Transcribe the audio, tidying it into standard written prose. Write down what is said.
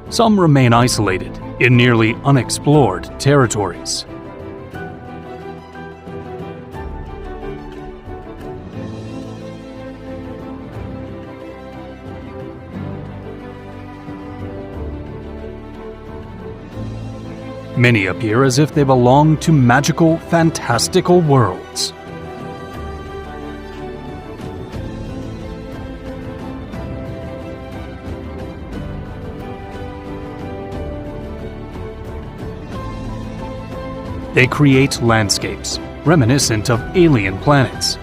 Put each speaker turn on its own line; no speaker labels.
Some remain isolated in nearly unexplored territories. Many appear as if they belong to magical, fantastical worlds. They create landscapes reminiscent of alien planets,